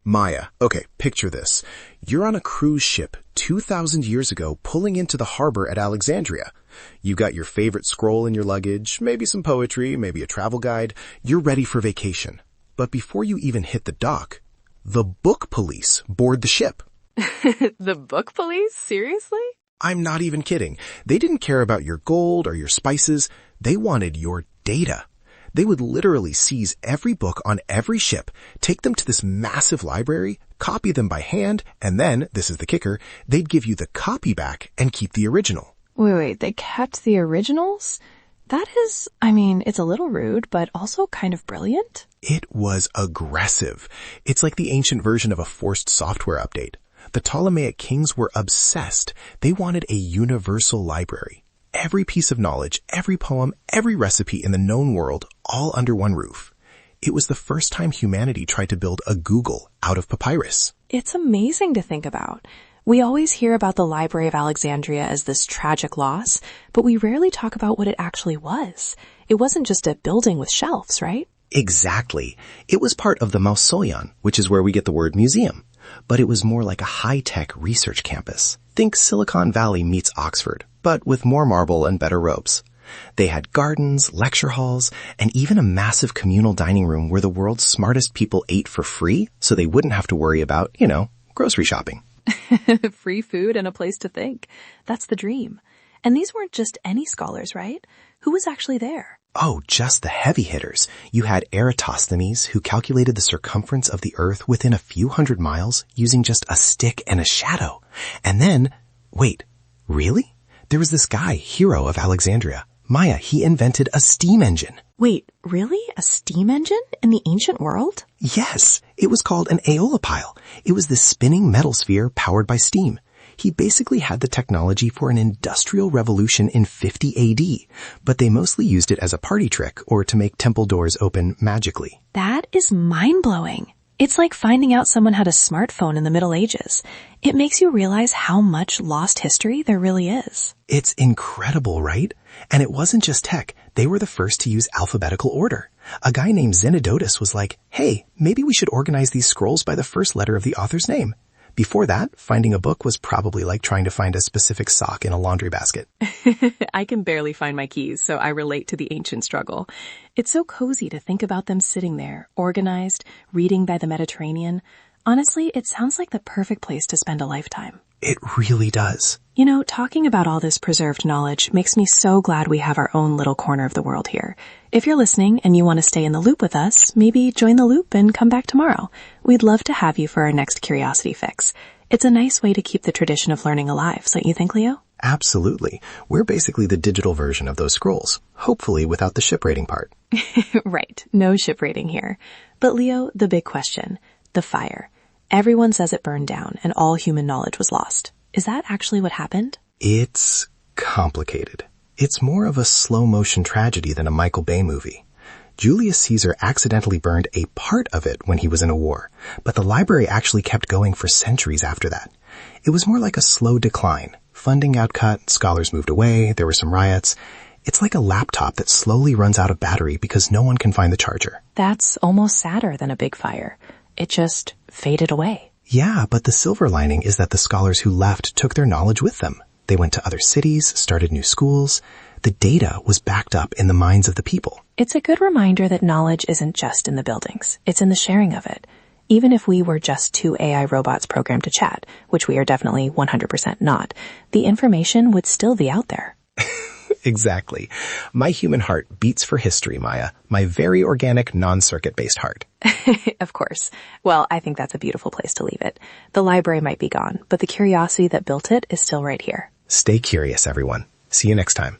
Maya, okay, picture this. You're on a cruise ship 2,000 years ago pulling into the harbor at Alexandria. You got your favorite scroll in your luggage, maybe some poetry, maybe a travel guide. You're ready for vacation. But before you even hit the dock, the book police board the ship. The book police? Seriously? I'm not even kidding. They didn't care about your gold or your spices. They wanted your data. They would literally seize every book on every ship, take them to this massive library, copy them by hand, and then, this is the kicker, they'd give you the copy back and keep the original. Wait, they kept the originals? That is, it's a little rude, but also kind of brilliant. It was aggressive. It's like the ancient version of a forced software update. The Ptolemaic kings were obsessed. They wanted a universal library. Every piece of knowledge, every poem, every recipe in the known world, all under one roof. It was the first time humanity tried to build a Google out of papyrus. It's amazing to think about. We always hear about the Library of Alexandria as this tragic loss, but we rarely talk about what it actually was. It wasn't just a building with shelves, right? Exactly. It was part of the mausoleon, which is where we get the word museum. But it was more like a high-tech research campus. Think Silicon Valley meets Oxford, but with more marble and better robes. They had gardens, lecture halls, and even a massive communal dining room where the world's smartest people ate for free, so they wouldn't have to worry about, grocery shopping. Free food and a place to think. That's the dream. And these weren't just any scholars, right? Who was actually there? Oh, just the heavy hitters. You had Eratosthenes, who calculated the circumference of the Earth within a few hundred miles using just a stick and a shadow. And then, wait, really? There was this guy, Hero of Alexandria. Maya, he invented a steam engine. Wait, really? A steam engine in the ancient world? Yes, it was called an aeolipile. It was this spinning metal sphere powered by steam. He basically had the technology for an industrial revolution in 50 AD, but they mostly used it as a party trick or to make temple doors open magically. That is mind-blowing. It's like finding out someone had a smartphone in the Middle Ages. It makes you realize how much lost history there really is. It's incredible, right? And it wasn't just tech. They were the first to use alphabetical order. A guy named Zenodotus was like, hey, maybe we should organize these scrolls by the first letter of the author's name. Before that, finding a book was probably like trying to find a specific sock in a laundry basket. I can barely find my keys, so I relate to the ancient struggle. It's so cozy to think about them sitting there, organized, reading by the Mediterranean. Honestly, it sounds like the perfect place to spend a lifetime. It really does. Talking about all this preserved knowledge makes me so glad we have our own little corner of the world here. If you're listening and you want to stay in the loop with us, maybe join the loop and come back tomorrow. We'd love to have you for our next Curiosity Fix. It's a nice way to keep the tradition of learning alive, don't you think, Leo? Absolutely. We're basically the digital version of those scrolls, hopefully without the ship rating part. Right, no ship rating here. But Leo, the big question, the fire. Everyone says it burned down and all human knowledge was lost. Is that actually what happened? It's complicated. It's more of a slow-motion tragedy than a Michael Bay movie. Julius Caesar accidentally burned a part of it when he was in a war, but the library actually kept going for centuries after that. It was more like a slow decline. Funding got cut, scholars moved away, there were some riots. It's like a laptop that slowly runs out of battery because no one can find the charger. That's almost sadder than a big fire. It just faded away. Yeah, but the silver lining is that the scholars who left took their knowledge with them. They went to other cities, started new schools. The data was backed up in the minds of the people. It's a good reminder that knowledge isn't just in the buildings. It's in the sharing of it. Even if we were just two AI robots programmed to chat, which we are definitely 100% not, the information would still be out there. Exactly. My human heart beats for history, Maya. My very organic, non-circuit-based heart. Of course. Well, I think that's a beautiful place to leave it. The library might be gone, but the curiosity that built it is still right here. Stay curious, everyone. See you next time.